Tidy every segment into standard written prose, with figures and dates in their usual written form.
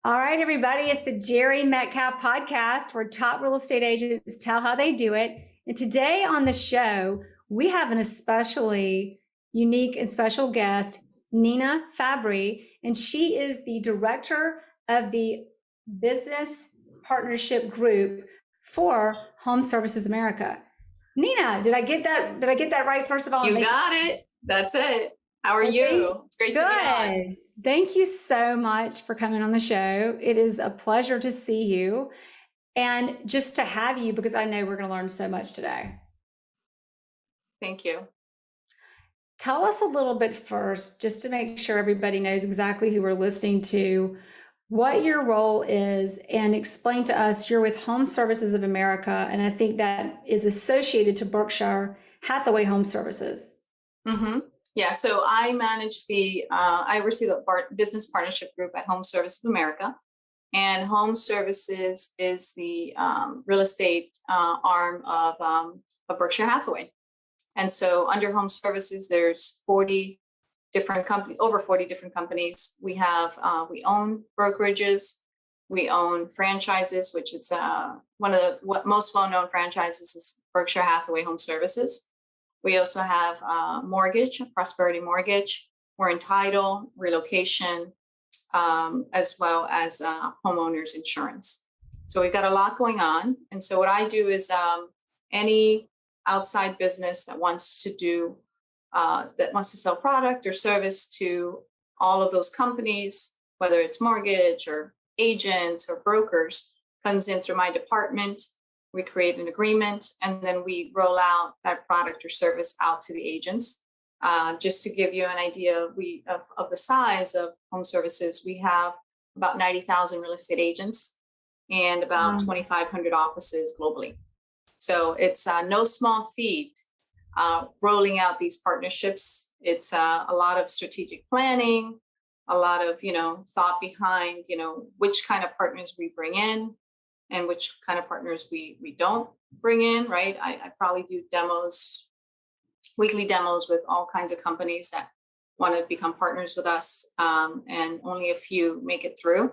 All right, everybody, it's the Jere Metcalf Podcast, where top real estate agents tell how they do it. And today on the show, we have an especially unique and special guest, Nina Fabbri, and she is the director of the Business Partnership Group for Home Services America. Nina, did I get that right? First of all, you got it. That's it. How are you? It's great to be on. Thank you so much for coming on the show. It is a pleasure to see you and just to have you, because I know we're going to learn so much today. Thank you. Tell us a little bit first, just to make sure everybody knows exactly who we're listening to, what your role is, and explain to us you're with Home Services of America, and I think that is associated to Berkshire Hathaway Home Services. Mm-hmm. Yeah, so I manage I oversee the Business Partnership Group at Home Services of America. And Home Services is the real estate arm of Berkshire Hathaway. And so under Home Services, there's 40 different companies, over 40 different companies. We we own brokerages, we own franchises, which is one of the most well-known franchises is Berkshire Hathaway Home Services. We also have mortgage, Prosperity Mortgage. We're in title, relocation, as well as homeowners insurance. So we've got a lot going on. And so what I do is any outside business that wants to sell product or service to all of those companies, whether it's mortgage or agents or brokers, comes in through my department. We create an agreement, and then we roll out that product or service out to the agents. Just to give you an idea of the size of Home Services, we have about 90,000 real estate agents and about 2,500 offices globally. So it's no small feat rolling out these partnerships. It's a lot of strategic planning, a lot of thought behind which kind of partners we bring in and which kind of partners we don't bring in, right? I probably do weekly demos with all kinds of companies that want to become partners with us, and only a few make it through.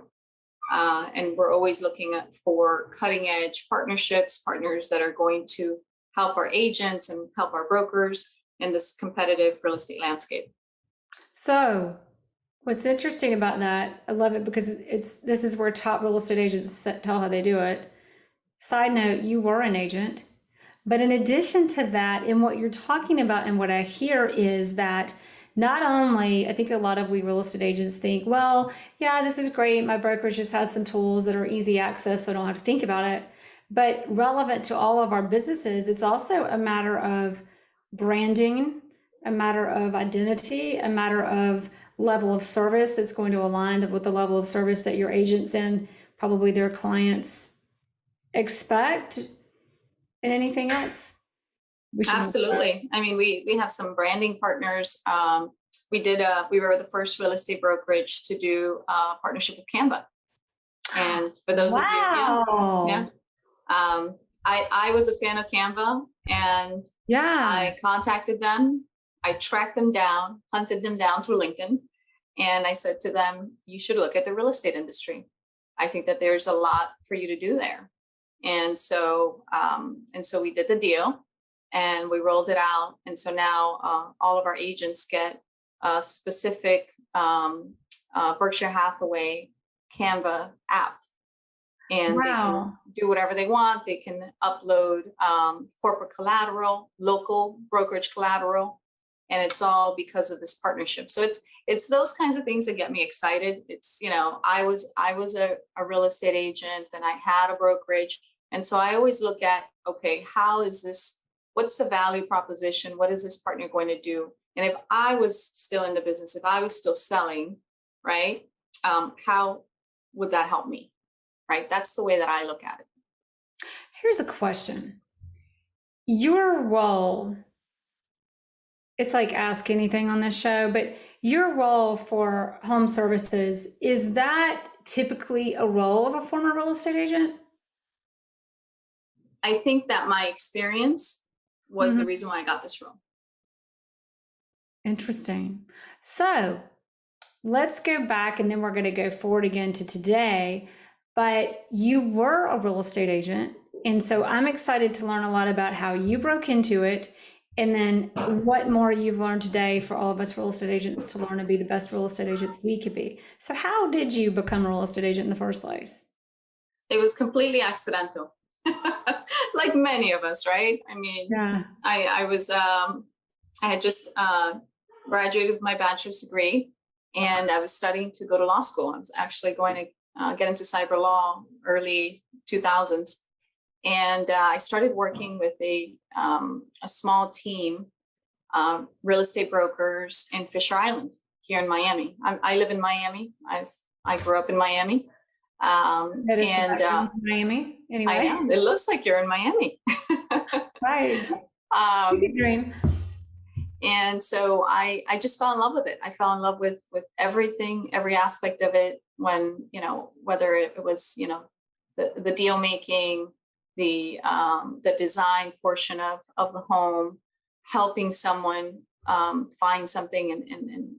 And we're always looking for cutting edge partnerships, partners that are going to help our agents and help our brokers in this competitive real estate landscape. So what's interesting about that, I love it because this is where top real estate agents tell how they do it. Side note, you were an agent. But in addition to that, and what you're talking about and what I hear is that not only, I think a lot of we real estate agents think, well, yeah, this is great. My brokerage just has some tools that are easy access, so I don't have to think about it. But relevant to all of our businesses, it's also a matter of branding, a matter of identity, a matter of level of service that's going to align with the level of service that your agents and probably their clients expect, and anything else. Absolutely. I mean, we have some branding partners. We were the first real estate brokerage to do a partnership with Canva. And for those of you, I was a fan of Canva, and I contacted them. I tracked them down, hunted them down through LinkedIn. And I said to them, you should look at the real estate industry. I think that there's a lot for you to do there. And so we did the deal and we rolled it out. And so now all of our agents get a specific Berkshire Hathaway Canva app. And they can do whatever they want. They can upload corporate collateral, local brokerage collateral, and it's all because of this partnership. So it's those kinds of things that get me excited. It's, I was a real estate agent and I had a brokerage. And so I always look at, okay, what's the value proposition? What is this partner going to do? And if I was still in the business, if I was still selling, right, how would that help me? Right? That's the way that I look at it. Here's a question. Your role, it's like ask anything on this show, but your role for Home Services, is that typically a role of a former real estate agent? I think that my experience was the reason why I got this role. Interesting. So let's go back and then we're going to go forward again to today. But you were a real estate agent. And so I'm excited to learn a lot about how you broke into it and then what more you've learned today for all of us real estate agents to learn to be the best real estate agents we could be. So how did you become a real estate agent in the first place? It was completely accidental. Like many of us, right? I mean, Yeah. I had just graduated with my bachelor's degree, and I was studying to go to law school. I was actually going to get into cyber law early 2000s. And I started working with a small team, real estate brokers in Fisher Island here in Miami. I live in Miami. I grew up in Miami. That is Miami. Anyway, I know, it looks like you're in Miami. Right. Good dream. And so I just fell in love with it. I fell in love with everything, every aspect of it. When, whether it was, the deal making, the design portion of the home, helping someone find something and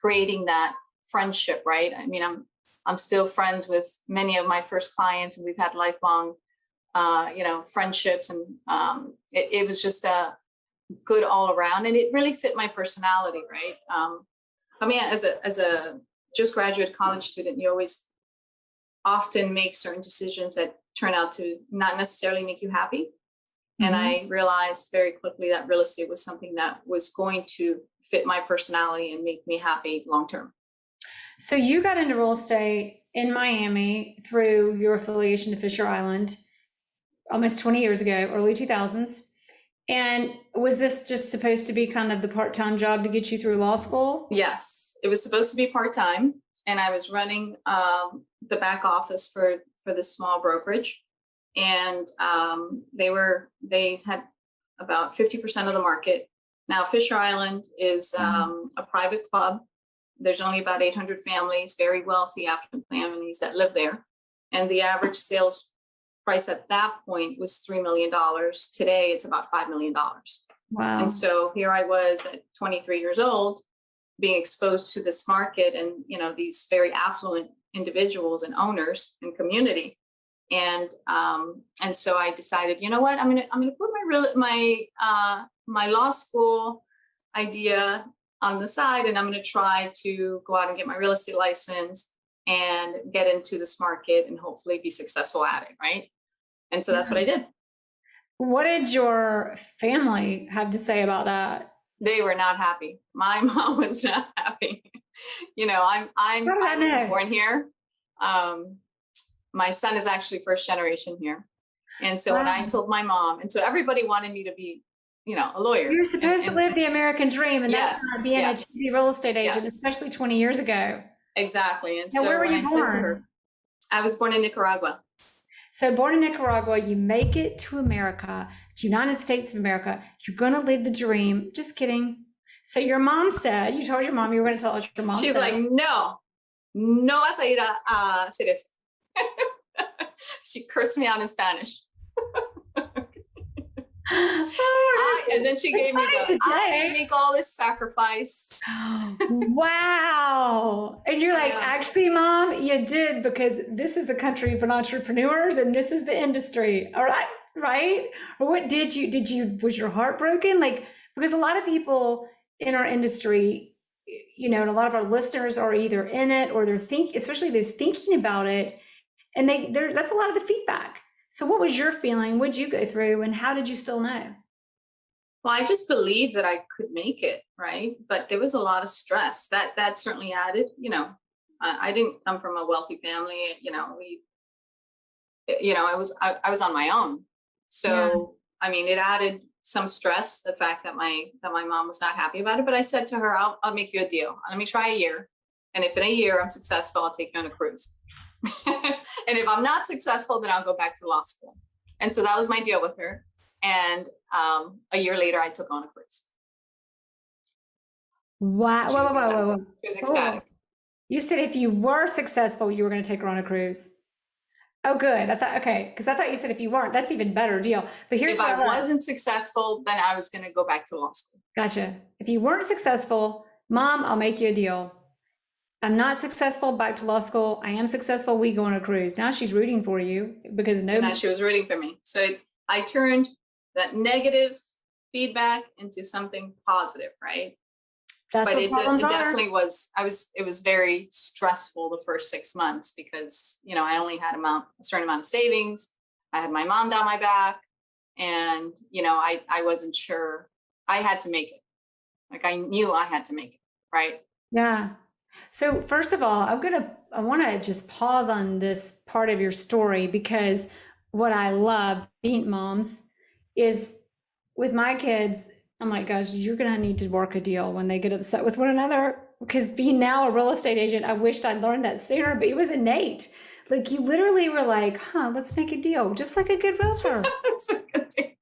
creating that friendship, right? I mean, I'm still friends with many of my first clients, and we've had lifelong, friendships, and it was just a good all around, and it really fit my personality, right? I mean, as a just graduate college student, you always often make certain decisions that turn out to not necessarily make you happy. Mm-hmm. And I realized very quickly that real estate was something that was going to fit my personality and make me happy long term. So you got into real estate in Miami through your affiliation to Fisher Island almost 20 years ago, early 2000s. And was this just supposed to be kind of the part-time job to get you through law school? Yes, it was supposed to be part-time. And I was running the back office for this small brokerage. And they had about 50% of the market. Now, Fisher Island is a private club. There's only about 800 families, very wealthy affluent families that live there. And the average sales price at that point was $3 million. Today, it's about $5 million. Wow. And so here I was at 23 years old, being exposed to this market and, these very affluent individuals and owners and community. And so I decided, you know what, I'm gonna put my law school idea on the side, and I'm going to try to go out and get my real estate license and get into this market and hopefully be successful at it, right? And so that's what I did. What did your family have to say about that? They were not happy. My mom was not happy. I was born here. My son is actually first generation here. And so when I told my mom, and so everybody wanted me to be, a lawyer. You're supposed to live the American dream, and that's not the image to be a real estate agent, especially 20 years ago. Exactly. And now, so where were when you I born? said to her, I was born in Nicaragua. So born in Nicaragua, you make it to America, to United States of America. You're going to live the dream. Just kidding. So your mom said, you told your mom you were going to tell us your mom. She's like, no vas a ir a hacer eso. She cursed me out in Spanish. And then she gave me I make all this sacrifice. Wow. And you're like, actually, Mom, you did, because this is the country for entrepreneurs and this is the industry. All right. Right. Or what was your heart broken? Like, because a lot of people in our industry, and a lot of our listeners are either in it or especially those thinking about it. And that's a lot of the feedback. So what was your feeling? What did you go through, and how did you still know? Well, I just believed that I could make it, right? But there was a lot of stress that certainly added. I didn't come from a wealthy family. I was on my own. So I mean, it added some stress, the fact that my mom was not happy about it. But I said to her, I'll make you a deal. Let me try a year, and if in a year I'm successful, I'll take you on a cruise. And if I'm not successful, then I'll go back to law school. And so that was my deal with her. And a year later, I took on a cruise. Wow. She was ecstatic. You said if you were successful, you were going to take her on a cruise. Oh, good. I thought you said if you weren't, that's even better deal. But here's if I wasn't successful, then I was going to go back to law school. Gotcha. If you weren't successful, Mom, I'll make you a deal. I'm not successful, back to law school. I am successful, we go on a cruise. Now she's rooting for you because So now she was rooting for me. So I turned that negative feedback into something positive, right? That's But what it problems are. definitely was, it was very stressful the first 6 months because, I only had a certain amount of savings. I had my mom down my back and, I wasn't sure. I had to make it. Like I knew I had to make it, right? Yeah. So first of all, I want to just pause on this part of your story because what I love being moms is with my kids, oh my gosh, you're going to need to work a deal when they get upset with one another. Because being now a real estate agent, I wished I'd learned that sooner, but it was innate. Like you literally were like, let's make a deal, just like a good realtor. It's a good thing.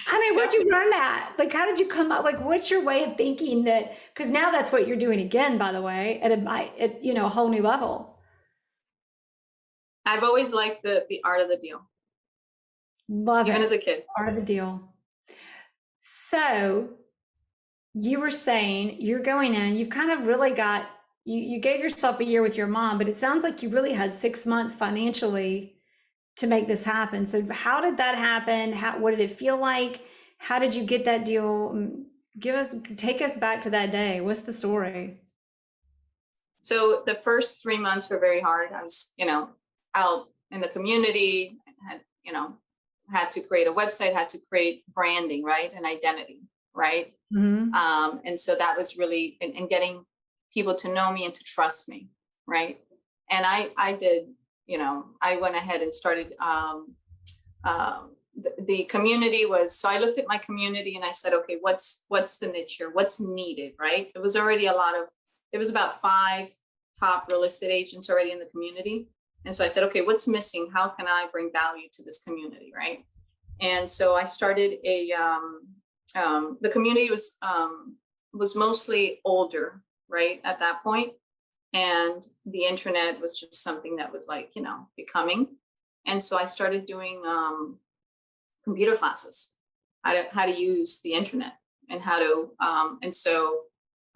I mean, where'd you learn that? Like, how did you come up? Like, what's your way of thinking that? Because now that's what you're doing again, by the way, at a whole new level. I've always liked the art of the deal. Love Even it. as a kid. Art of the deal. So you were saying you're going in, you've kind of really got, you gave yourself a year with your mom, but it sounds like you really had 6 months financially to make this happen. So how did that happen? What did it feel like? How did you get that deal? Take us back to that day. What's the story? So the first 3 months were very hard. I was, out in the community, had to create a website, had to create branding, right? And identity, right? Mm-hmm. And so that was really, and getting people to know me and to trust me, right? And I did, I went ahead and started, the community was, so I looked at my community and I said, okay, what's the niche here? What's needed, right? There was already there was about 5 top real estate agents already in the community. And so I said, okay, what's missing? How can I bring value to this community, right? And so I started the community was mostly older, right, at that point. And the internet was just something that was like, becoming. And so I started doing computer classes, how to use the internet and how to, and so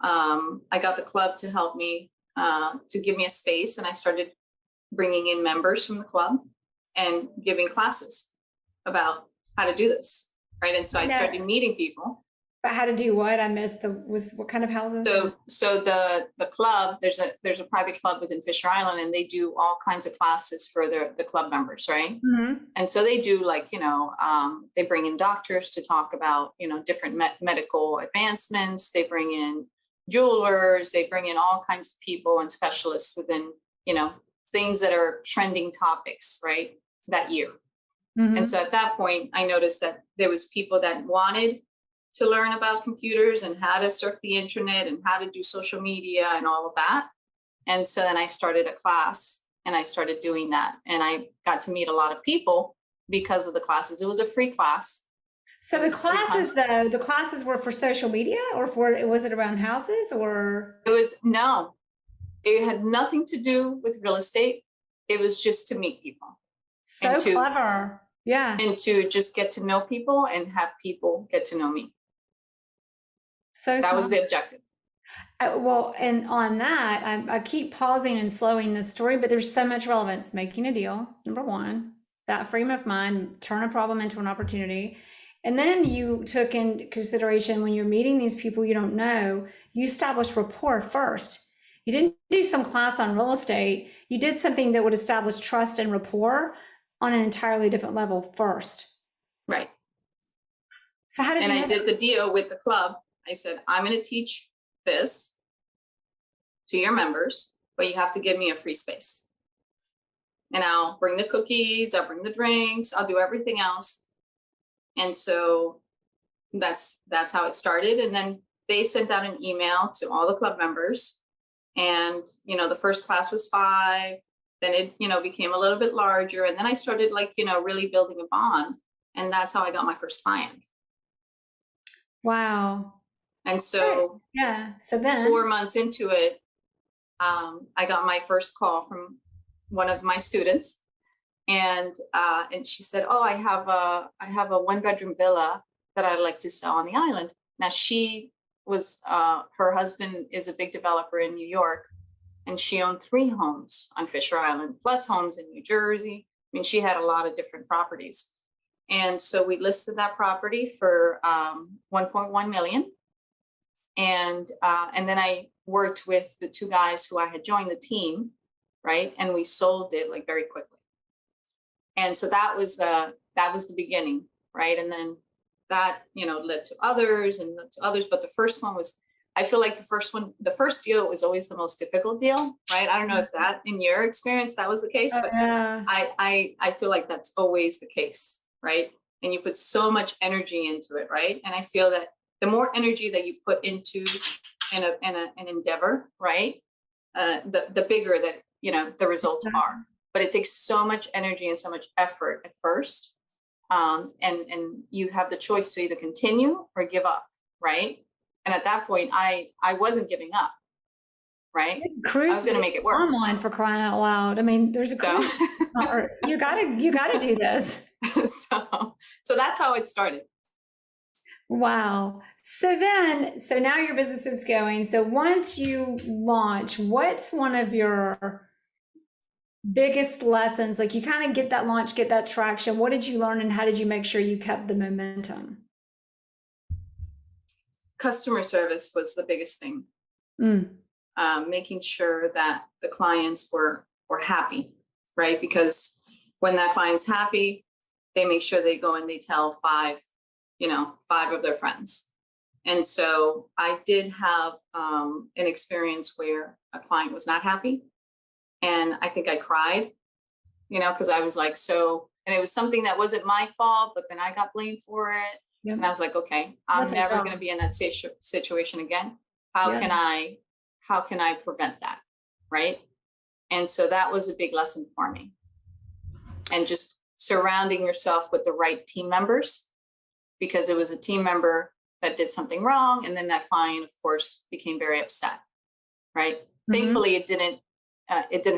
I got the club to help me, to give me a space. And I started bringing in members from the club and giving classes about how to do this, right? And so I started meeting people. But how to do what? I missed what kind of houses? So the club, there's a private club within Fisher Island, and they do all kinds of classes for the club members, right? Mm-hmm. And so they do like, they bring in doctors to talk about, different medical advancements. They bring in jewelers, they bring in all kinds of people and specialists within, things that are trending topics, right, that year. Mm-hmm. And so at that point, I noticed that there was people that wanted to learn about computers and how to surf the internet and how to do social media and all of that. And so then I started a class and I started doing that. And I got to meet a lot of people because of the classes. It was a free class. So the classes were for social media, or was it around houses, or? It had nothing to do with real estate. It was just to meet people. So clever. Yeah. And to just get to know people and have people get to know me. So that was the objective. Well, and on that, I keep pausing and slowing this story, but there's so much relevance. Making a deal, number one, that frame of mind, turn a problem into an opportunity. And then you took in consideration when you're meeting these people you don't know, you established rapport first. You didn't do some class on real estate. You did something that would establish trust and rapport on an entirely different level first. Right. So how did I did the deal with the club. I said, I'm going to teach this to your members, but you have to give me a free space. And I'll bring the cookies, I'll bring the drinks, I'll do everything else. And so that's how it started. And then they sent out an email to all the club members. And, the first class was 5. Then it, became a little bit larger. And then I started really building a bond. And that's how I got my first client. Wow. And so, yeah. So then 4 months into it, I got my first call from one of my students, and she said, "Oh, I have a 1-bedroom villa that I'd like to sell on the island." Now she her husband is a big developer in New York, and she owned 3 homes on Fisher Island, plus homes in New Jersey. I mean, she had a lot of different properties. And so we listed that property for 1.1 million. And then I worked with the 2 guys who I had joined the team, right? And we sold it like very quickly. And so that was the beginning, right? And then that, led to others and led to others. But the first one was, I feel like the first deal was always the most difficult deal, right? I don't know if that in your experience, that was the case, but Yeah. I feel like that's always the case, right? And you put so much energy into it, right? And I feel that the more energy that you put into an endeavor, right? The bigger that, the results are. But it takes so much energy and so much effort at first. And you have the choice to either continue or give up, right? And at that point, I wasn't giving up, right? I was going to make it work. Online, for crying out loud. I mean, there's a cruise. You gotta do this. So that's how it started. Wow. So now your business is going. So once you launch, what's one of your biggest lessons? Like, you kind of get that launch, get that traction. What did you learn, and how did you make sure you kept the momentum? Customer service was the biggest thing. Making sure that the clients were happy, right? Because when that client's happy, they make sure they go and they tell 5 of their friends. And so I did have an experience where a client was not happy. And I think I cried, because I was like, and it was something that wasn't my fault, but then I got blamed for it. Yep. And I was like, okay, I'm never going to be in that situation again. How can I prevent that? Right. And so that was a big lesson for me. And just surrounding yourself with the right team members, because it was a team member that did something wrong. And then that client, of course, became very upset. Right. Mm-hmm. Thankfully, it didn't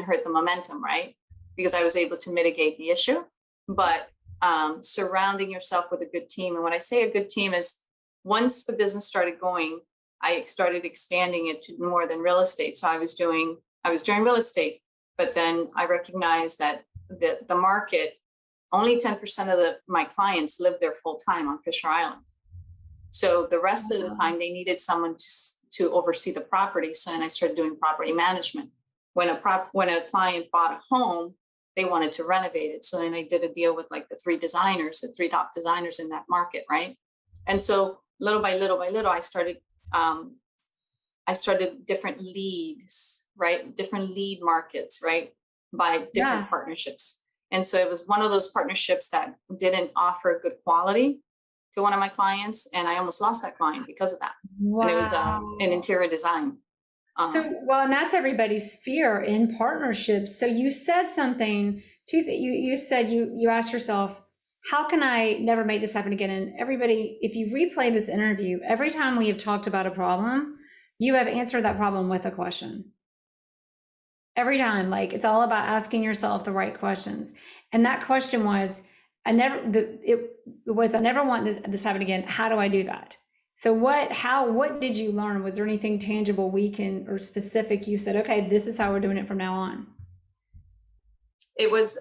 hurt the momentum, right? Because I was able to mitigate the issue. But surrounding yourself with a good team. And when I say a good team is, once the business started going, I started expanding it to more than real estate. So I was doing real estate, but then I recognized that the market, only 10% of my clients live there full time on Fisher Island. So the rest of the time they needed someone to oversee the property. So then I started doing property management. When a client bought a home, they wanted to renovate it. So then I did a deal with like the 3 top designers in that market, right? And so little by little, I started different leads, right? Different lead markets, right? By different partnerships. And so it was one of those partnerships that didn't offer good quality to one of my clients. And I almost lost that client because of that. Wow. And it was an interior design. And that's everybody's fear in partnerships. So you said something, you said you asked yourself, how can I never make this happen again? And everybody, if you replay this interview, every time we have talked about a problem, you have answered that problem with a question. Every time, like, it's all about asking yourself the right questions. And that question was, I never want this to happen again. How do I do that? So what did you learn? Was there anything tangible or specific you said, okay, this is how we're doing it from now on? It was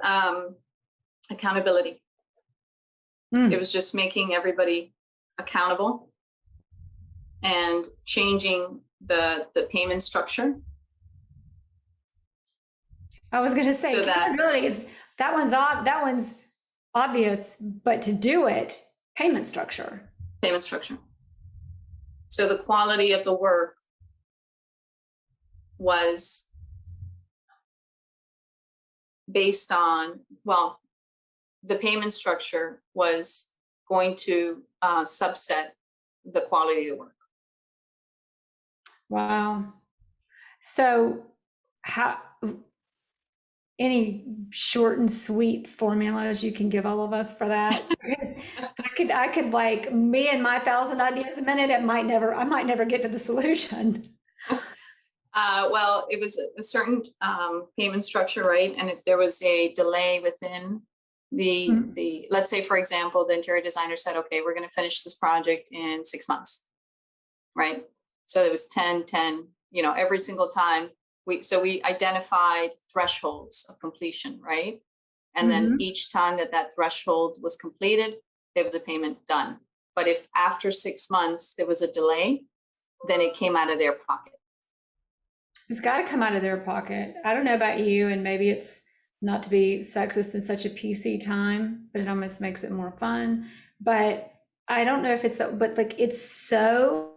accountability. It was just making everybody accountable and changing the payment structure. I was going to say, so that one's obvious, but to do it, payment structure. So the quality of the work was based on, the payment structure was going to subset the quality of the work. Wow. So any short and sweet formulas you can give all of us for that? Because I could like me and my 1,000 ideas a minute, I might never get to the solution. It was a certain payment structure, right? And if there was a delay within the let's say, for example, the interior designer said, okay, we're going to finish this project in 6 months, right? So it was 10, 10, every single time. We identified thresholds of completion, right? And then each time that threshold was completed, there was a payment done. But if after 6 months there was a delay, then it came out of their pocket. It's got to come out of their pocket. I don't know about you, and maybe it's not to be sexist in such a PC time, but it almost makes it more fun. But I don't know if it's, but like, it's so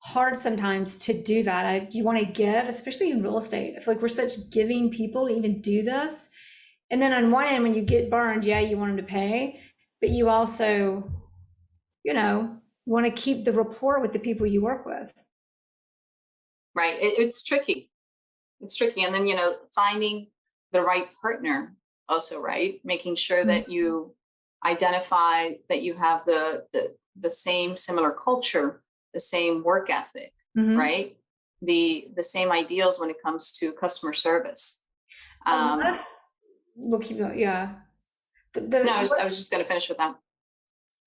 hard sometimes to do that. You want to give, especially in real estate. I feel like we're such giving people to even do this. And then on one end, when you get burned, yeah, you want them to pay, but you also, want to keep the rapport with the people you work with. Right. It's tricky. It's tricky. And then, finding the right partner also, right? Making sure that you identify that you have the same similar culture, the same work ethic, right? The same ideals when it comes to customer service. We'll keep going. Yeah. I was just going to finish with that.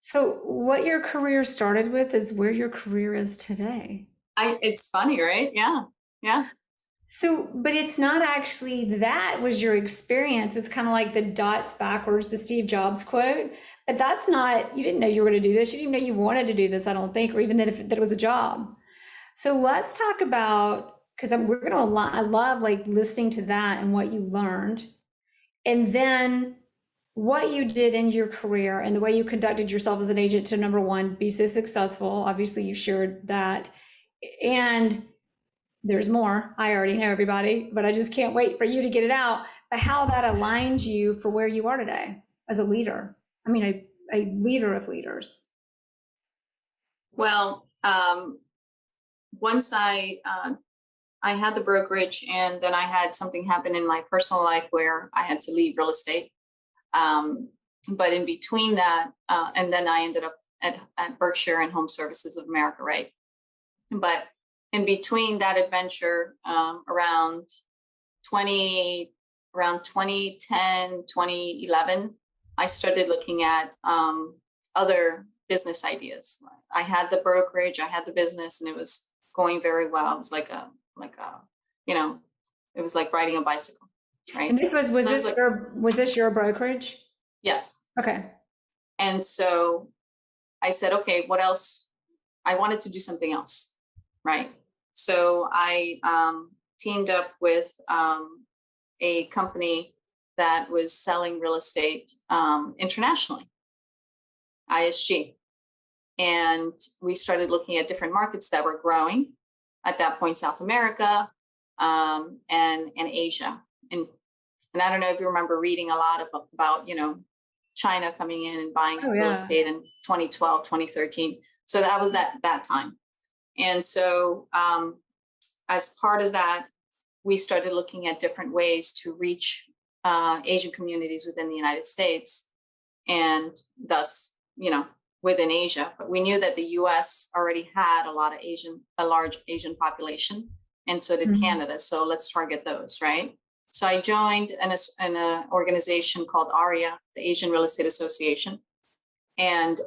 So what your career started with is where your career is today. It's funny, right? Yeah. Yeah. So, but it's not actually that was your experience. It's kind of like the dots backwards, the Steve Jobs quote. But that's not, you didn't know you were going to do this. You didn't even know you wanted to do this, I don't think, or even that it was a job. So let's talk about, because I love like listening to that and what you learned. And then what you did in your career and the way you conducted yourself as an agent to, number one, be so successful. Obviously, you shared that. And there's more. I already know, everybody, but I just can't wait for you to get it out. But how that aligns you for where you are today as a leader. I mean, a leader of leaders. Well, once I had the brokerage, and then I had something happen in my personal life where I had to leave real estate. But in between that, and then I ended up at Berkshire and Home Services of America, right? But in between that adventure, around 2010, 2011, I started looking at other business ideas. I had the brokerage, I had the business, and it was going very well. It was like it was like riding a bicycle, right? And was this your brokerage? Yes. Okay. And so I said, okay, what else? I wanted to do something else, right? So I teamed up with a company that was selling real estate internationally, ISG. And we started looking at different markets that were growing at that point, South America and Asia. And I don't know if you remember reading a lot about China coming in and buying real estate in 2012, 2013. So that was that time. And so as part of that, we started looking at different ways to reach Asian communities within the United States and thus, within Asia. But we knew that the US already had a large Asian population, and so did Canada. So let's target those, right? So I joined an organization called AREAA, the Asian Real Estate Association. And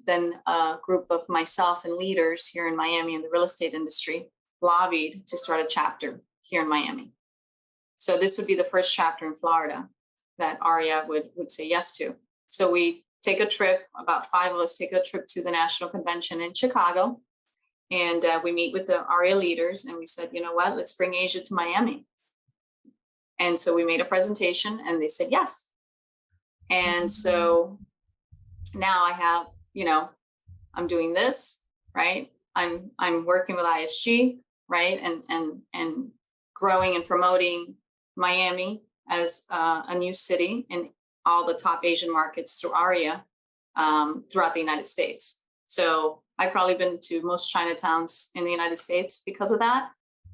then a group of myself and leaders here in Miami in the real estate industry lobbied to start a chapter here in Miami. So this would be the first chapter in Florida that AREAA would say yes to. So we take a trip, about 5 of us take a trip to the national convention in Chicago. And we meet with the AREAA leaders, and we said, you know what, let's bring Asia to Miami. And so we made a presentation, and they said yes. And so now I have, I'm doing this, right? I'm working with ISG, right? And growing and promoting Miami as a new city in all the top Asian markets through AREAA throughout the United States. So I've probably been to most Chinatowns in the United States because of that.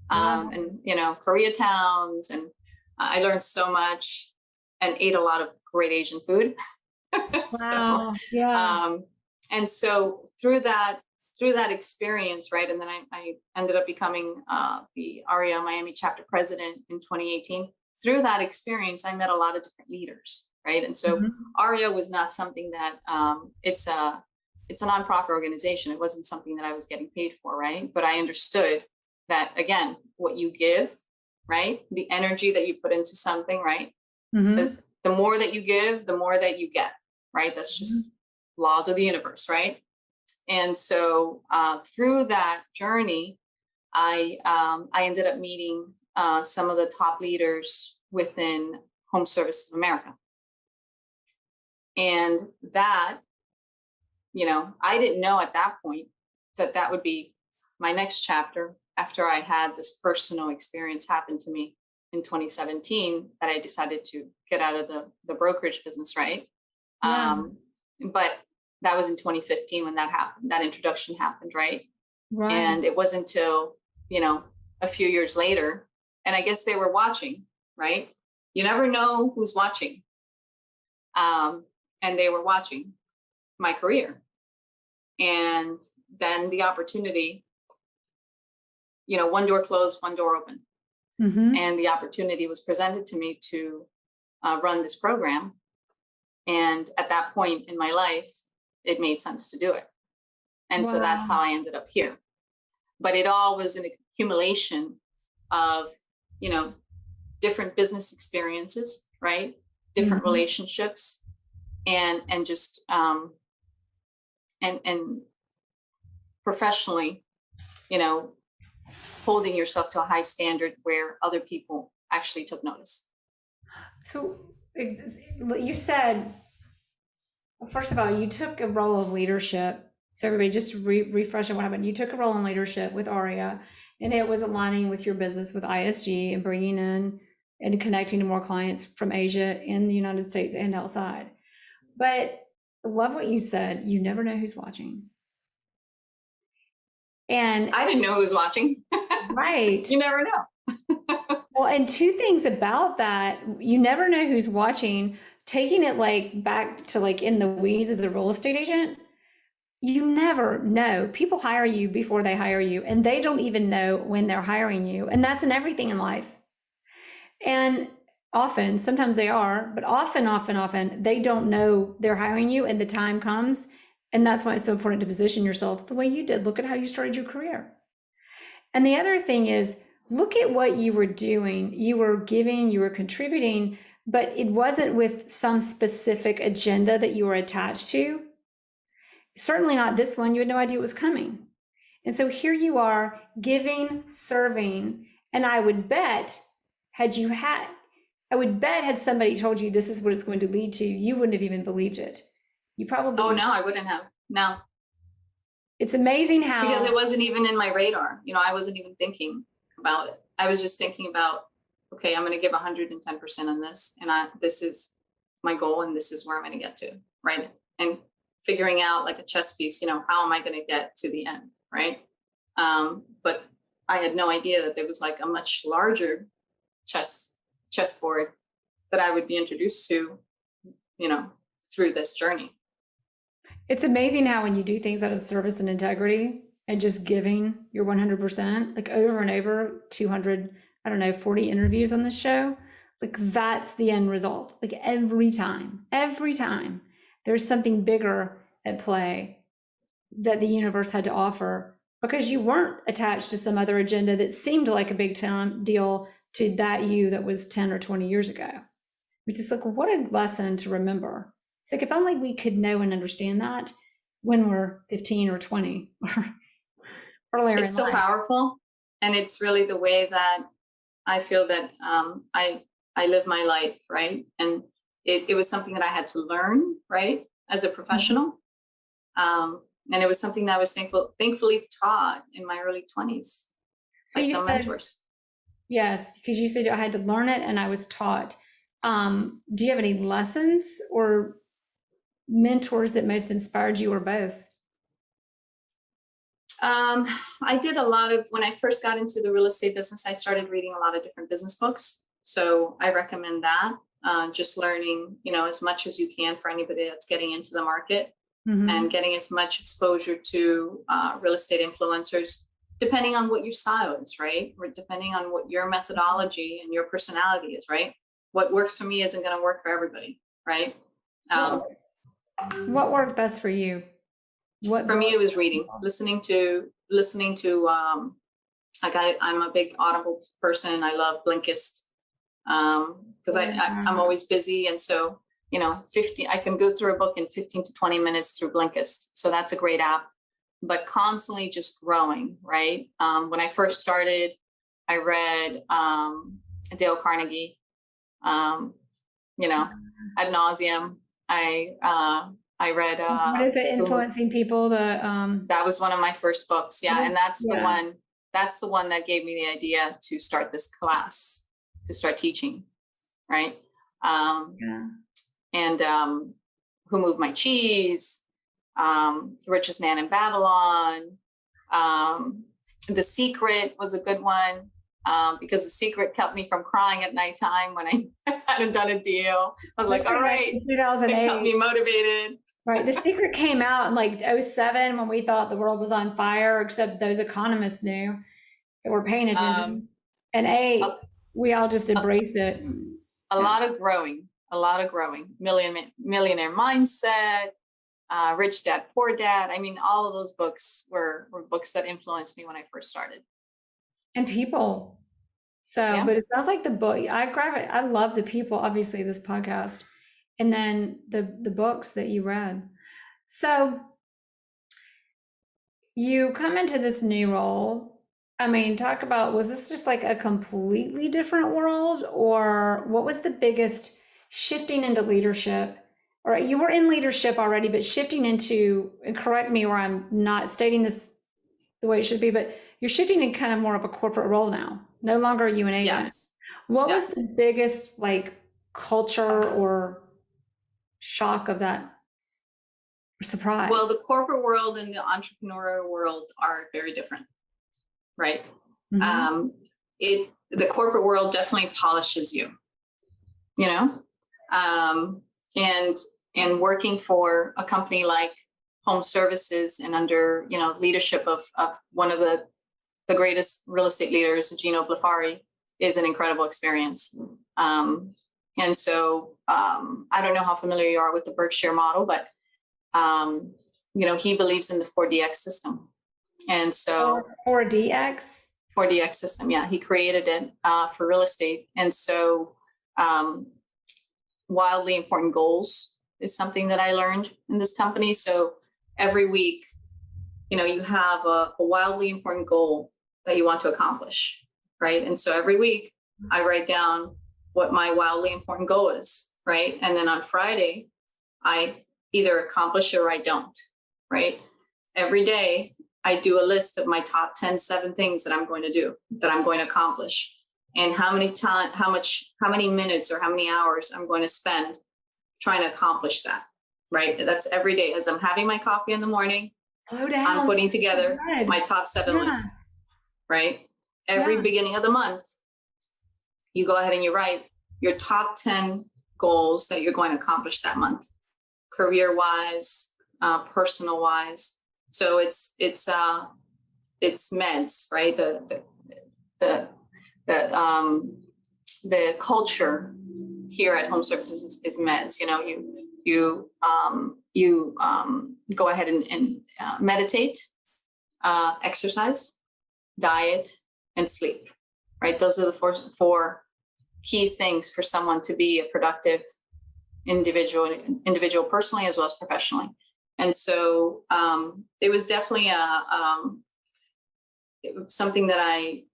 And, Koreatowns, and I learned so much and ate a lot of great Asian food. Wow. And so through that experience, right, and then I ended up becoming the AREAA Miami chapter president in 2018. Through that experience, I met a lot of different leaders, right? And so AREAA was not something that it's a it's a nonprofit organization. It wasn't something that I was getting paid for, right? But I understood that, again, what you give, right? The energy that you put into something, right? Because the more that you give, the more that you get, right? That's just laws of the universe, right? And so through that journey, I ended up meeting some of the top leaders within Home Services of America. And that, I didn't know at that point that would be my next chapter after I had this personal experience happen to me in 2017, that I decided to get out of the brokerage business, right? Yeah. But that was in 2015 when that happened, that introduction happened, right? Right. And it wasn't until, a few years later, and I guess they were watching, right? You never know who's watching. And they were watching my career. And then the opportunity, one door closed, one door open. And the opportunity was presented to me to run this program. And at that point in my life, it made sense to do it. And so that's how I ended up here. But it all was an accumulation of, different business experiences, right? Different relationships, and just and professionally, holding yourself to a high standard where other people actually took notice. So you said, first of all, you took a role of leadership. So everybody just refreshing what happened. You took a role in leadership with AREAA, and it was aligning with your business with ISG and bringing in and connecting to more clients from Asia, in the United States and outside. But I love what you said. You never know who's watching. And I didn't know who was watching. Right. You never know. Well, and two things about that: you never know who's watching. Taking it back to in the weeds as a real estate agent, you never know. People hire you before they hire you, and they don't even know when they're hiring you. And that's in everything in life. And often, sometimes they are, but often they don't know they're hiring you, and the time comes. And that's why it's so important to position yourself the way you did. Look at how you started your career. And the other thing is, look at what you were doing. You were giving, you were contributing, but it wasn't with some specific agenda that you were attached to. Certainly not this one. You had no idea it was coming. And so here you are giving, serving. And I would bet had somebody told you this is what it's going to lead to, you wouldn't have even believed it. You probably. Oh, no, I wouldn't have. No. It's amazing how. Because it wasn't even in my radar. I wasn't even thinking about it. I was just thinking about, okay, I'm going to give 110% on this. And this is my goal, and this is where I'm going to get to, right? And figuring out like a chess piece, how am I going to get to the end, right? But I had no idea that there was like a much larger chessboard that I would be introduced to, through this journey. It's amazing how when you do things out of service and integrity and just giving your 100%, like over and over, 40 interviews on this show, like that's the end result. Like every time, there's something bigger at play that the universe had to offer, because you weren't attached to some other agenda that seemed like a big time deal to that you that was 10 or 20 years ago. Which is like, what a lesson to remember. It's like, if only we could know and understand that when we're 15 or 20 or earlier. It's so powerful. And it's really the way that I feel that I live my life, right? And it was something that I had to learn, right, as a professional. And it was something that I was thankfully taught in my early 20s by some mentors. Yes, because you said I had to learn it and I was taught. Do you have any lessons or mentors that most inspired you, or both? I did a lot of, when I first got into the real estate business, I started reading a lot of different business books. So I recommend that, just learning, as much as you can for anybody that's getting into the market, and getting as much exposure to real estate influencers, depending on what your style is, right? Or depending on what your methodology and your personality is, right? What works for me isn't going to work for everybody, right? What worked best for you? What For me, book? it was reading, listening to, I'm a big Audible person. I love Blinkist, because I'm always busy. And so, 50, I can go through a book in 15 to 20 minutes through Blinkist. So that's a great app, but constantly just growing, right? When I first started, I read Dale Carnegie, ad nauseum. I read What is it? Influencing People. That was one of my first books. Yeah. And that's the one that gave me the idea to start this class, to start teaching. Right. And Who Moved My Cheese, Richest Man in Babylon. The Secret was a good one, because The Secret kept me from crying at nighttime when I hadn't done a deal. I was like, all right, 2008. It kept me motivated. Right. The Secret came out in like 2007 when we thought the world was on fire, except those economists knew that were paying attention. And we all just embraced it. A lot of growing. Millionaire Mindset, Rich Dad, Poor Dad. I mean, all of those books were books that influenced me when I first started. And people. So, but it sounds like the book, I love the people, obviously, this podcast. And then the books that you read. So you come into this new role. I mean, talk about, was this just like a completely different world, or what was the biggest shifting into leadership? Or you were in leadership already, but shifting into, and correct me where I'm not stating this the way it should be, but you're shifting in kind of more of a corporate role now. No longer are you an agent. Yes. What was the biggest like culture or shock of that, surprise? Well, the corporate world and the entrepreneurial world are very different, right? Mm-hmm. The corporate world definitely polishes you, and working for a company like Home Services and under, leadership of one of the greatest real estate leaders, Gino Blafari, is an incredible experience. And so I don't know how familiar you are with the Berkshire model, but, he believes in the 4DX system. And so 4DX system. Yeah. He created it for real estate. And so wildly important goals is something that I learned in this company. So every week, you have a wildly important goal that you want to accomplish. Right. And so every week I write down what my wildly important goal is, right? And then on Friday, I either accomplish it or I don't, right? Every day, I do a list of my top 7 things that I'm going to do, that I'm going to accomplish, and how many minutes or how many hours I'm going to spend trying to accomplish that, right? That's every day. As I'm having my coffee in the morning, I'm putting together my top 7 list, right? Every beginning of the month, you go ahead and you write your top 10 goals that you're going to accomplish that month, career-wise, personal-wise. So it's meds, right? The culture here at Home Services is meds. You go ahead and meditate, exercise, diet, and sleep. Right? Those are the four key things for someone to be a productive individual personally as well as professionally. And so it was definitely something that I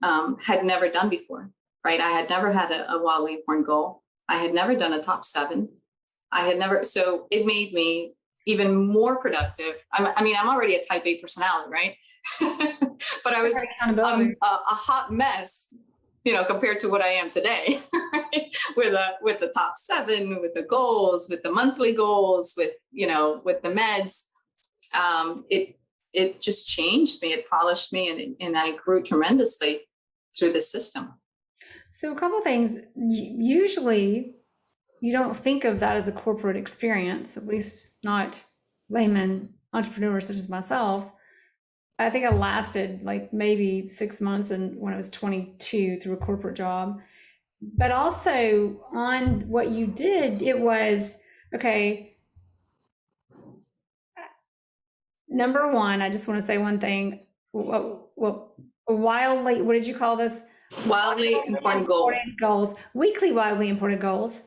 had never done before, right? I had never had a wildly important goal. I had never done a top 7. So it made me even more productive. I'm already a type A personality, right? But I was a hot mess, compared to what I am today, right? with the top 7, with the goals, with the monthly goals, with the meds. It just changed me. It polished me, and I grew tremendously through the system. So a couple of things. Usually, you don't think of that as a corporate experience, at least not layman entrepreneurs such as myself. I think I lasted like maybe 6 months and when I was 22 through a corporate job. But also on what you did, it was, okay, number one, I just want to say one thing. Wildly, what did you call this? Wildly important goal. Goals. Weekly wildly important goals.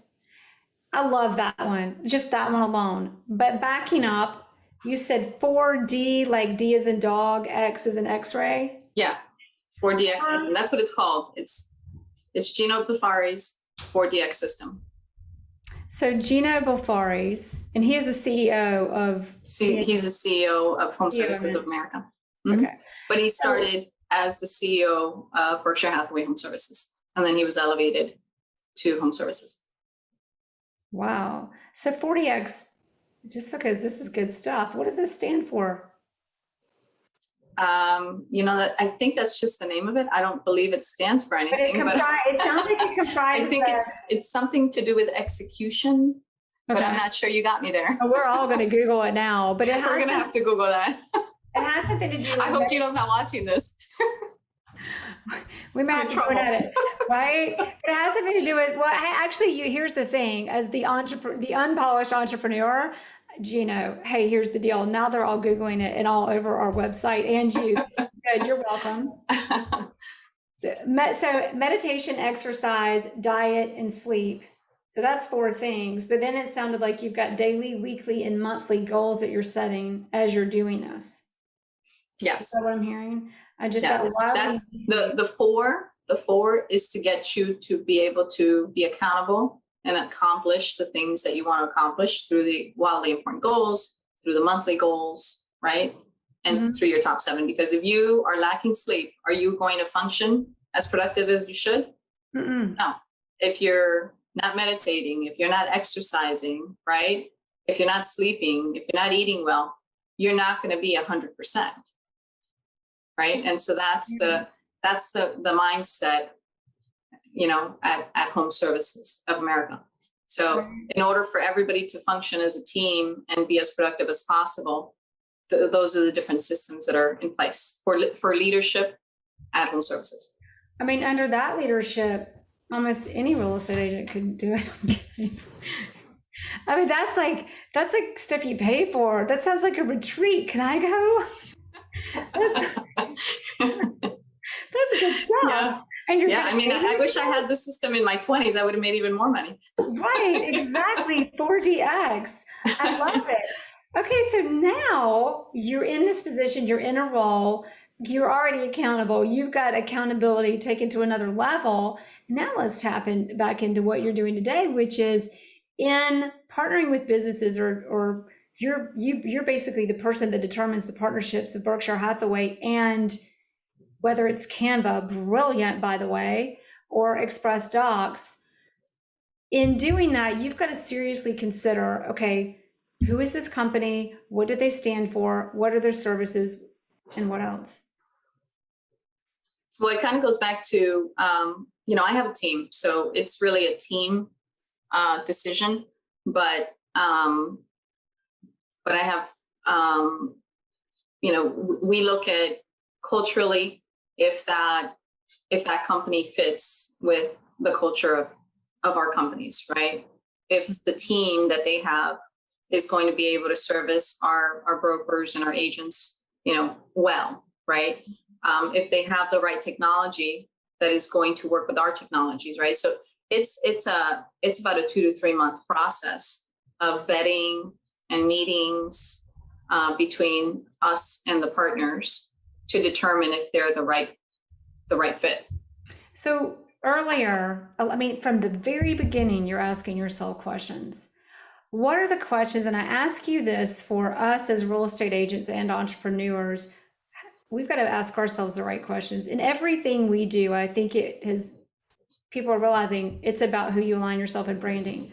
I love that one. Just that one alone. But backing up, you said 4D, like D as in dog, X as in X-ray. Yeah, 4DX system. That's what it's called. It's Gino Bafari's 4DX system. So Gino Bafari's, and he is the CEO of... He's the CEO of Home Services of America. Mm-hmm. Okay. But he started as the CEO of Berkshire Hathaway Home Services, and then he was elevated to Home Services. Wow. So 40X, just because this is good stuff, what does this stand for? That I think that's just the name of it. I don't believe it stands for anything. But it sounds like it comprises. I think it's something to do with execution, but I'm not sure you got me there. We're all going to Google it now, but we're going to have to Google that. It has something to do with... I hope Gino's not watching this. We might have to go at it, right? But it has something to do with, well, actually, here's the thing. As the unpolished entrepreneur, Gino, hey, here's the deal. Now they're all Googling it and all over our website and you. Good, you're welcome. So meditation, exercise, diet, and sleep. So that's 4 things. But then it sounded like you've got daily, weekly, and monthly goals that you're setting as you're doing this. Yes. Is that what I'm hearing? I just that's the 4. The 4 is to get you to be able to be accountable and accomplish the things that you want to accomplish through the wildly important goals, through the monthly goals, right? And through your top 7. Because if you are lacking sleep, are you going to function as productive as you should? No. If you're not meditating, if you're not exercising, right? If you're not sleeping, if you're not eating well, you're not going to be 100%. Right. And so that's the mindset, at Home Services of America. So in order for everybody to function as a team and be as productive as possible, those are the different systems that are in place for leadership at Home Services. I mean, under that leadership, almost any real estate agent could do it. I mean, that's like stuff you pay for. That sounds like a retreat. Can I go? That's good stuff. Yeah. And I wish I had the system in my 20s. I would have made even more money. Right, exactly. 4DX. I love it. Okay, so now you're in this position, you're in a role, you're already accountable, you've got accountability taken to another level. Now let's tap back into what you're doing today, which is in partnering with businesses or you're basically the person that determines the partnerships of Berkshire Hathaway, and whether it's Canva, brilliant, by the way, or Express Docs. In doing that, you've got to seriously consider, okay, who is this company? What do they stand for? What are their services? And what else? Well, it kind of goes back to, I have a team, so it's really a team decision, but I have, we look at culturally if that company fits with the culture of our companies, right? If the team that they have is going to be able to service our brokers and our agents, well, right? If they have the right technology that is going to work with our technologies, right? So it's about a 2 to 3 month process of vetting and meetings between us and the partners to determine if they're the right fit. So earlier, from the very beginning, you're asking yourself questions. What are the questions? And I ask you this for us as real estate agents and entrepreneurs. We've got to ask ourselves the right questions. In everything we do, I think people are realizing it's about who you align yourself in branding.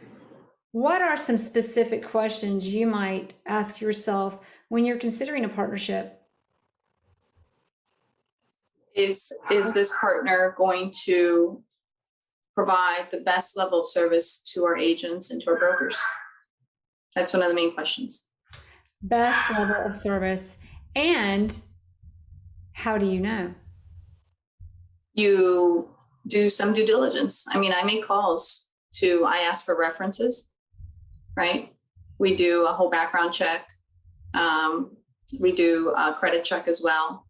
What are some specific questions you might ask yourself when you're considering a partnership? Is this partner going to provide the best level of service to our agents and to our brokers? That's one of the main questions. Best level of service. And how do you know? You do some due diligence. I make calls I ask for references, right? We do a whole background check. We do a credit check as well.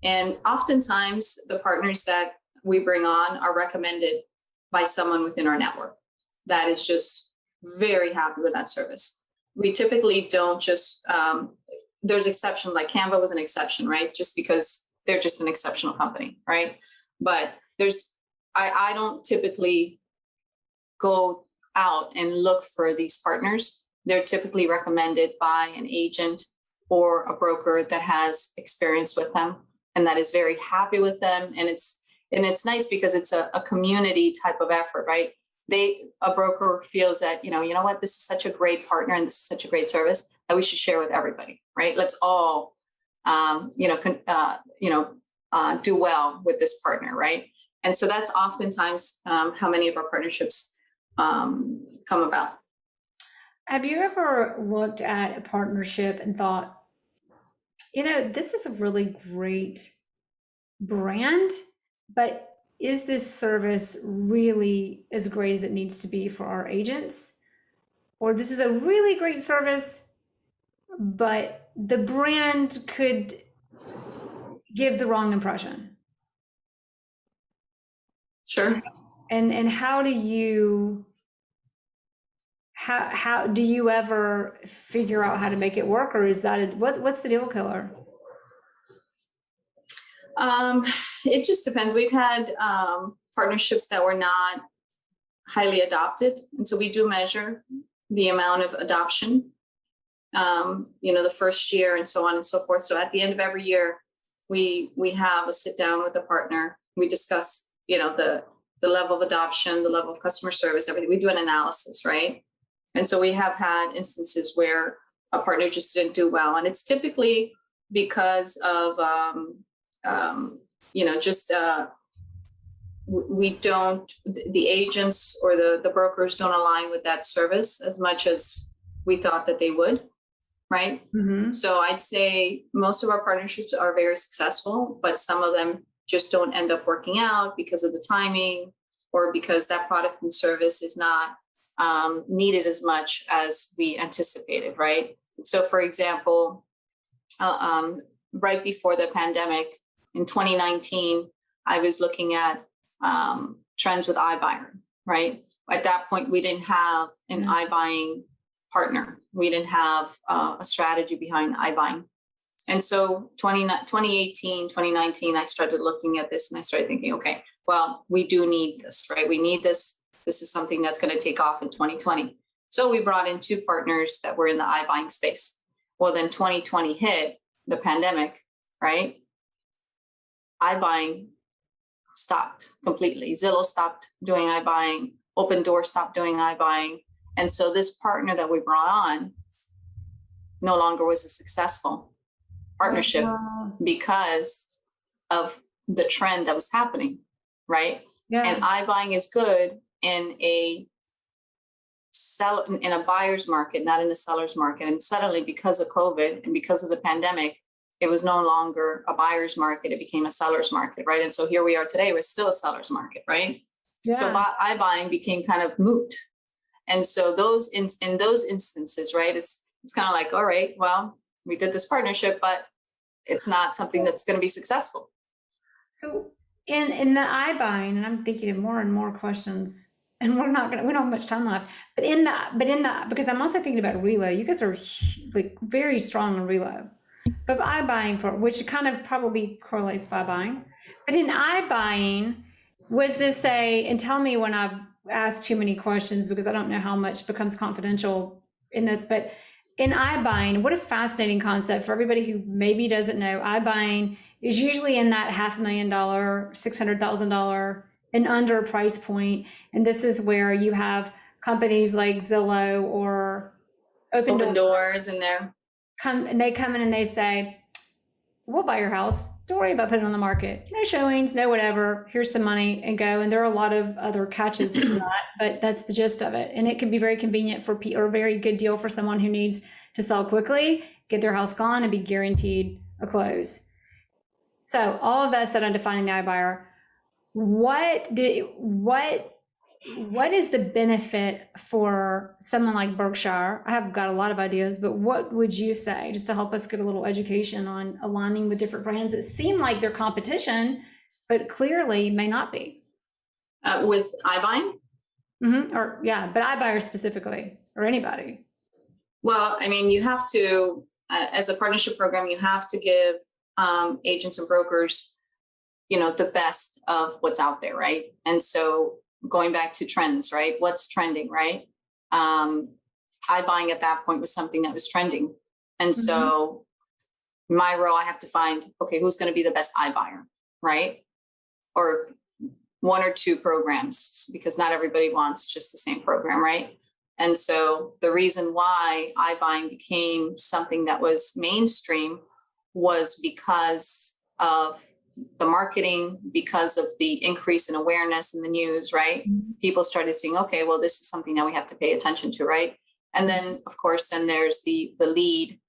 And oftentimes the partners that we bring on are recommended by someone within our network that is just very happy with that service. We typically don't just, there's exceptions, like Canva was an exception, right? Just because they're just an exceptional company, right? But I don't typically go out and look for these partners. They're typically recommended by an agent or a broker that has experience with them and that is very happy with them. And it's nice because it's a community type of effort, right? A broker feels that, you know what, this is such a great partner and this is such a great service that we should share with everybody, right? Let's all, do well with this partner, right? And so that's oftentimes how many of our partnerships come about. Have you ever looked at a partnership and thought, this is a really great brand, but is this service really as great as it needs to be for our agents? Or this is a really great service, but the brand could give the wrong impression? Sure. And how do you ever figure out how to make it work, or is that what's the deal killer? It just depends. We've had partnerships that were not highly adopted, and so we do measure the amount of adoption, the first year and so on and so forth. So at the end of every year, we have a sit down with the partner. We discuss, the level of adoption, the level of customer service, everything. We do an analysis, right? And so we have had instances where a partner just didn't do well, and it's typically because of the agents or the brokers don't align with that service as much as we thought that they would, right? Mm-hmm. So I'd say most of our partnerships are very successful, but some of them just don't end up working out because of the timing or because that product and service is not needed as much as we anticipated, right? So for example, right before the pandemic, in 2019, I was looking at trends with iBuyer, right? At that point, we didn't have an iBuying partner. We didn't have a strategy behind iBuying. And so 2018, 2019, I started looking at this and I started thinking, okay, well, we do need this, right? We need this. This is something that's going to take off in 2020. So we brought in two partners that were in the iBuying space. Well, then 2020 hit, the pandemic, right? iBuying stopped completely. Zillow stopped doing iBuying. Open Door stopped doing iBuying. And so this partner that we brought on no longer was a successful partnership because of the trend that was happening, right? Yeah. And iBuying is good in a buyer's market, not in a seller's market. And suddenly, because of COVID and because of the pandemic, it was no longer a buyer's market. It became a seller's market, right? And so here we are today. We're still a seller's market, right? Yeah. So iBuying became kind of moot. And so in those instances, right, it's kind of like, all right, well, we did this partnership, but it's not something that's going to be successful. So in the iBuying, and I'm thinking of more and more questions, and we don't have much time left, but because I'm also thinking about reload. You guys are like very strong on reload. But iBuying, which kind of probably correlates with iBuying. But in iBuying, was this and tell me when I've asked too many questions because I don't know how much becomes confidential in this, but in iBuying, what a fascinating concept for everybody who maybe doesn't know. iBuying is usually in that $500,000, $600,000 and under price point. And this is where you have companies like Zillow or Open Doors in there. They come in and they say, we'll buy your house. Don't worry about putting it on the market. No showings, no whatever. Here's some money and go. And there are a lot of other catches to that, but that's the gist of it. And it can be very convenient or a very good deal for someone who needs to sell quickly, get their house gone, and be guaranteed a close. So all of that said on defining the iBuyer, what what is the benefit for someone like Berkshire? I have got a lot of ideas, but what would you say just to help us get a little education on aligning with different brands that seem like they're competition, but clearly may not be? With iBuying? Or yeah, but iBuyer specifically, or anybody. Well, I mean, you have to, as a partnership program, you have to give agents and brokers, the best of what's out there, right? And so going back to trends, right? What's trending, right? iBuying at that point was something that was trending. And so my role, I have to find, okay, who's going to be the best iBuyer, right? Or one or two programs, because not everybody wants just the same program, right? And so the reason why iBuying became something that was mainstream was because of the marketing, because of the increase in awareness in the news, right? People started saying, okay, well, this is something that we have to pay attention to, right? And then, of course, then there's the lead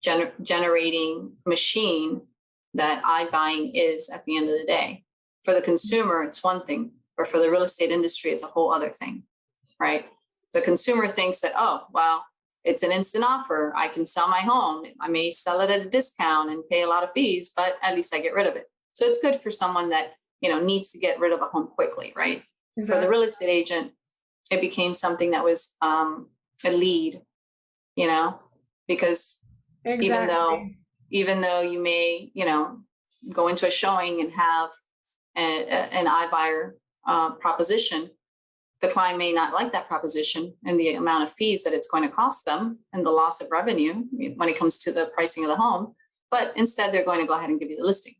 generating machine that iBuying is at the end of the day. For the consumer, it's one thing, but for the real estate industry, it's a whole other thing, right? The consumer thinks that, oh, well, it's an instant offer. I can sell my home. I may sell it at a discount and pay a lot of fees, but at least I get rid of it. So it's good for someone that, needs to get rid of a home quickly, right? Exactly. For the real estate agent, it became something that was a lead, because even though you may, go into a showing and have an iBuyer proposition, the client may not like that proposition and the amount of fees that it's going to cost them and the loss of revenue when it comes to the pricing of the home. But instead, they're going to go ahead and give you the listing.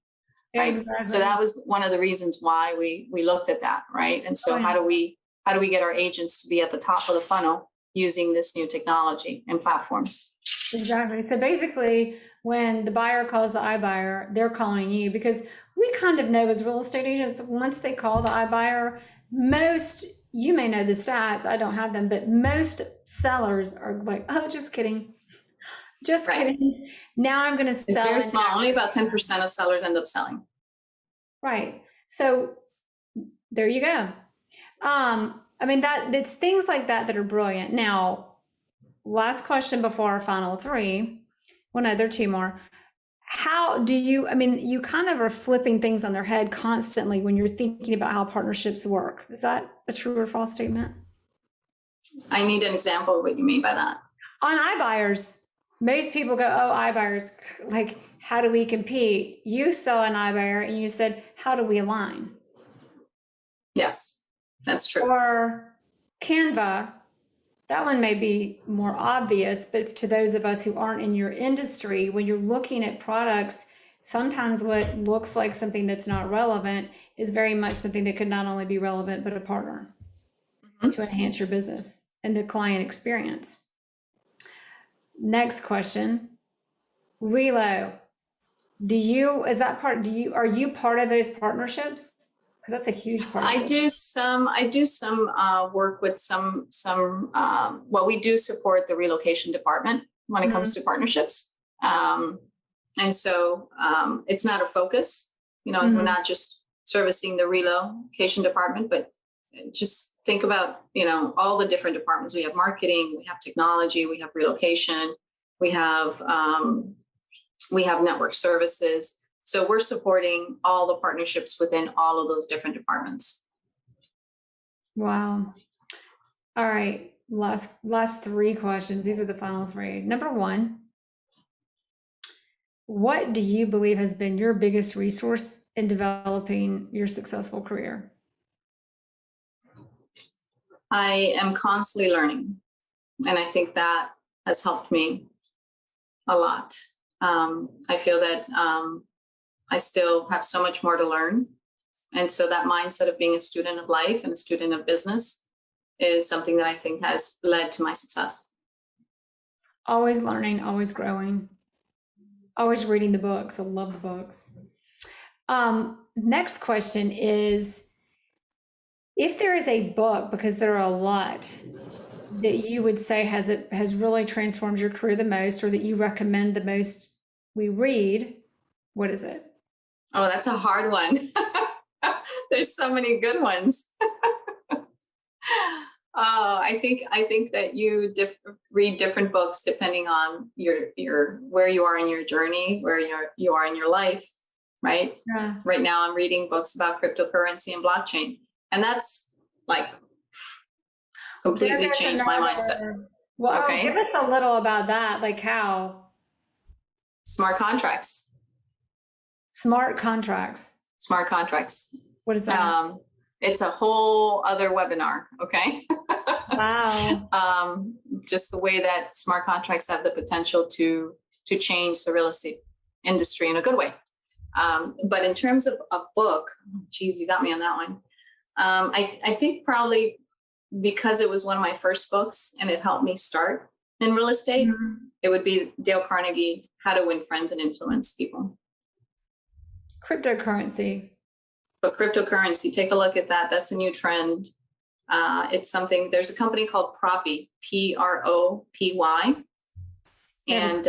Right. Exactly. So that was one of the reasons why we looked at that. Right. And so how do we get our agents to be at the top of the funnel using this new technology and platforms? Exactly. So basically, when the buyer calls the iBuyer, they're calling you, because we kind of know as real estate agents, once they call the iBuyer, you may know the stats, I don't have them, but most sellers are like, oh, just kidding. Just kidding. Now I'm going to sell. It's very small. Only about 10% of sellers end up selling. Right. So there you go. I mean, it's things like that are brilliant. Now, last question before our final three. Well, no, there are two more. How do you, you kind of are flipping things on their head constantly when you're thinking about how partnerships work. Is that a true or false statement? I need an example of what you mean by that. On iBuyers, most people go, oh, iBuyers, like, how do we compete? You saw an iBuyer and you said, how do we align? Yes, that's true. Or Canva, that one may be more obvious, but to those of us who aren't in your industry, when you're looking at products, sometimes what looks like something that's not relevant is very much something that could not only be relevant, but a partner to enhance your business and the client experience. Next question, Relo. Are you part of those partnerships? Because that's a huge part. I do some work with some, we do support the relocation department when it comes to partnerships. And so it's not a focus, we're not just servicing the relocation department, but just think about, all the different departments. We have marketing, we have technology, we have relocation, we have network services. So we're supporting all the partnerships within all of those different departments. Wow. All right. Last three questions. These are the final three. Number one, what do you believe has been your biggest resource in developing your successful career? I am constantly learning, and I think that has helped me a lot. I feel that I still have so much more to learn. And so that mindset of being a student of life and a student of business is something that I think has led to my success. Always learning, always growing, always reading the books. I love the books. Next question is, if there is a book, because there are a lot, that you would say has really transformed your career the most, or that you recommend the most we read, what is it? Oh, that's a hard one. There's so many good ones. I think that you read different books depending on your where you are in your journey, where you are in your life, right? Yeah. Right now, I'm reading books about cryptocurrency and blockchain, and that's like completely changed my mindset. Well, Okay, give us a little about that. Like how smart contracts. smart contracts. Smart contracts. What is that? It's a whole other webinar. Okay. Wow. Just the way that smart contracts have the potential to change the real estate industry in a good way. But in terms of a book, geez, you got me on that one. I think probably because it was one of my first books and it helped me start in real estate, it would be Dale Carnegie, How to Win Friends and Influence People. Cryptocurrency. But cryptocurrency, take a look at that. That's a new trend. It's something, there's a company called Propy, Propy, and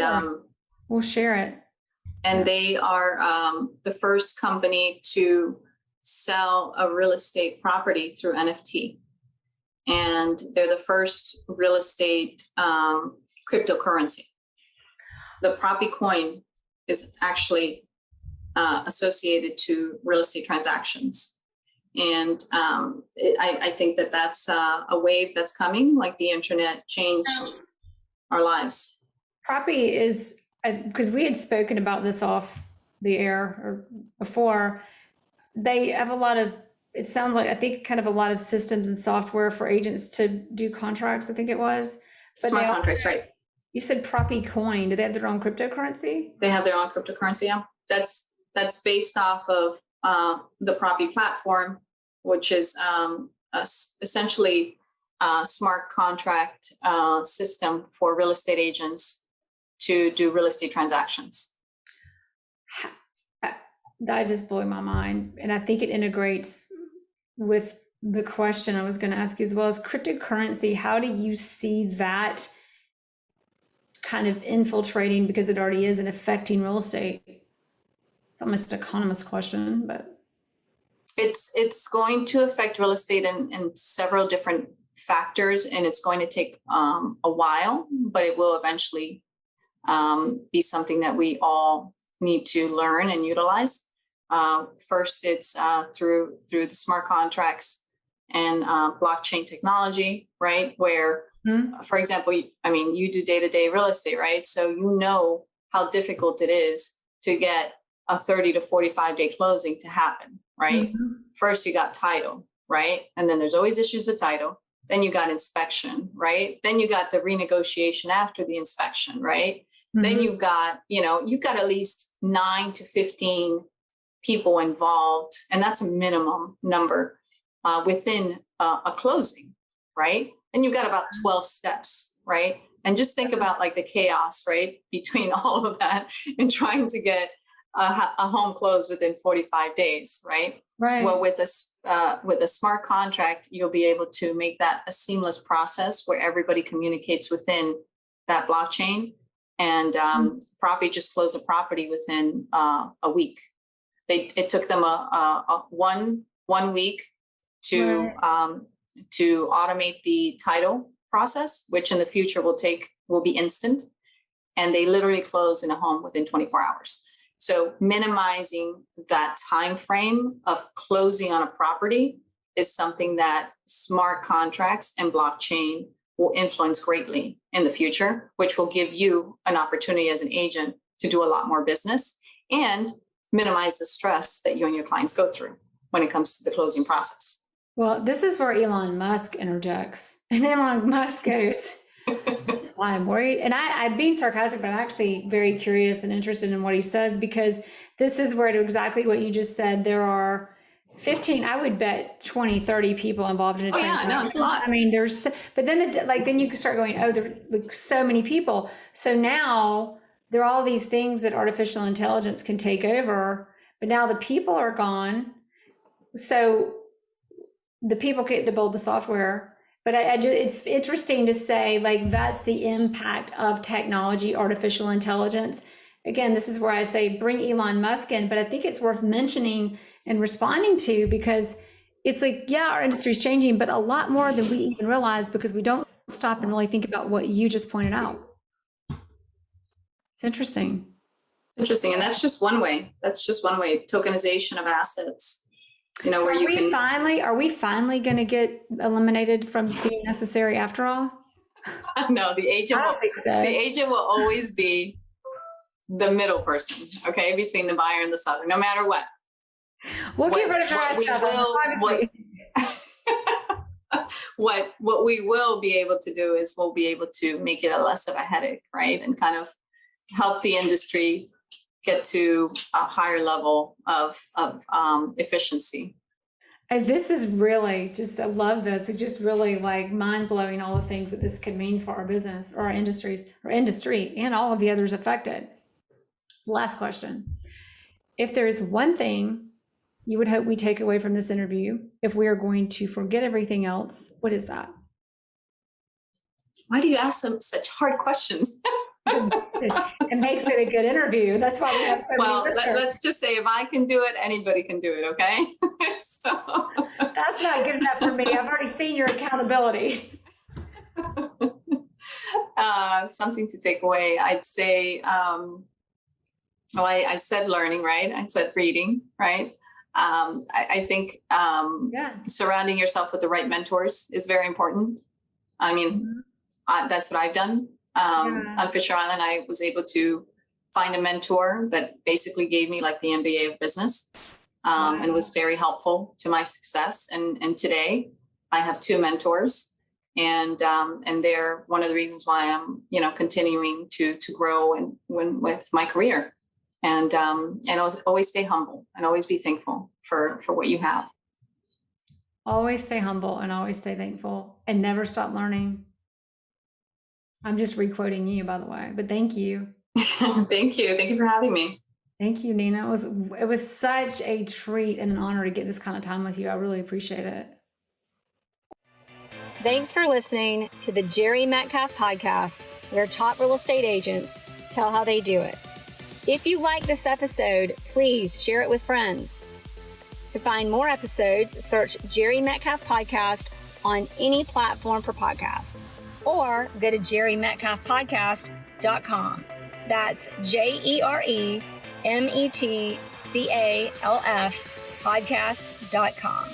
we'll share it. And they are the first company to sell a real estate property through NFT. And they're the first real estate cryptocurrency. The Propy coin is actually associated to real estate transactions. And I think that that's a wave that's coming, like the internet changed our lives. Propy is, because we had spoken about this off the air or before, they have a lot of, it sounds like, I think kind of a lot of systems and software for agents to do contracts, I think it was. But smart contracts, right? You said Propy coin. Do they have their own cryptocurrency? They have their own cryptocurrency, yeah. That's based off of the Propy platform, which is essentially a smart contract system for real estate agents to do real estate transactions. That just blew my mind. And I think it integrates with the question I was going to ask you as well as cryptocurrency. How do you see that kind of infiltrating, because it already is, and affecting real estate? It's almost an economist question, but it's going to affect real estate in several different factors, and it's going to take a while, but it will eventually be something that we all need to learn and utilize. First, it's through the smart contracts and blockchain technology, right? Where, for example, you do day-to-day real estate, right? So you know how difficult it is to get a 30 to 45 day closing to happen, right? First, you got title, right? And then there's always issues with title. Then you got inspection, right? Then you got the renegotiation after the inspection, right? Then you've got at least 9 to 15 people involved, and that's a minimum number within a closing, right? And you've got about 12 steps, right? And just think about like the chaos, right, between all of that and trying to get a home closed within 45 days, right? Right. Well, with a smart contract, you'll be able to make that a seamless process where everybody communicates within that blockchain. And Propy just closed a property within a week. It took them a 1 week to automate the title process, which in the future will be instant. And they literally closed in a home within 24 hours. So minimizing that time frame of closing on a property is something that smart contracts and blockchain will influence greatly in the future, which will give you an opportunity as an agent to do a lot more business and minimize the stress that you and your clients go through when it comes to the closing process. Well, this is where Elon Musk interjects. And Elon Musk goes, that's why I'm worried. And I'm being sarcastic, but I'm actually very curious and interested in what he says, because this is where, to exactly what you just said, there are 15, I would bet 20, 30 people involved in a transaction. Yeah, no, it's a lot. I mean, then you can start going, oh, there are like so many people. So now there are all these things that artificial intelligence can take over, but now the people are gone. So the people get to build the software. But it's interesting to say, like, that's the impact of technology, artificial intelligence. Again, this is where I say bring Elon Musk in, but I think it's worth mentioning and responding to, because it's like, yeah, our industry is changing, but a lot more than we even realize because we don't stop and really think about what you just pointed out. It's interesting. Interesting. And that's just one way. That's just one way. Tokenization of assets. You know, So where are you we can finally going to get eliminated from being necessary after all? no, the I don't think so. the agent will always be the middle person, okay, between the buyer and the seller, no matter what. We'll get rid of that. What we will be able to do is we'll be able to make it a less of a headache, right? And kind of help the industry get to a higher level of efficiency. And this is really just, I love this. It's just really like mind blowing, all the things that this could mean for our business or our industries or industry and all of the others affected. Last question. If there is one thing you would hope we take away from this interview, if we are going to forget everything else, what is that? Why do you ask them such hard questions? It makes it a good interview. That's why we have so well, many let's just say if I can do it, anybody can do it, okay? So that's not good enough for me. I've already seen your accountability. Something to take away, I'd say, I said learning, right? I said reading, right? I think surrounding yourself with the right mentors is very important. I mean, that's what I've done. On Fisher Island, I was able to find a mentor that basically gave me like the MBA of business, and was very helpful to my success. And today I have 2 mentors, and they're one of the reasons why I'm, continuing to grow and with my career. And always stay humble and always be thankful for what you have. Always stay humble and always stay thankful and never stop learning. I'm just re-quoting you, by the way, but thank you. Thank you. Thank you for having me. Thank you, Nina. It was such a treat and an honor to get this kind of time with you. I really appreciate it. Thanks for listening to the Jere Metcalf Podcast, where top real estate agents tell how they do it. If you like this episode, please share it with friends. To find more episodes, search Jere Metcalf Podcast on any platform for podcasts, or go to JMPodcast.com. That's JEREMETCALF podcast.com.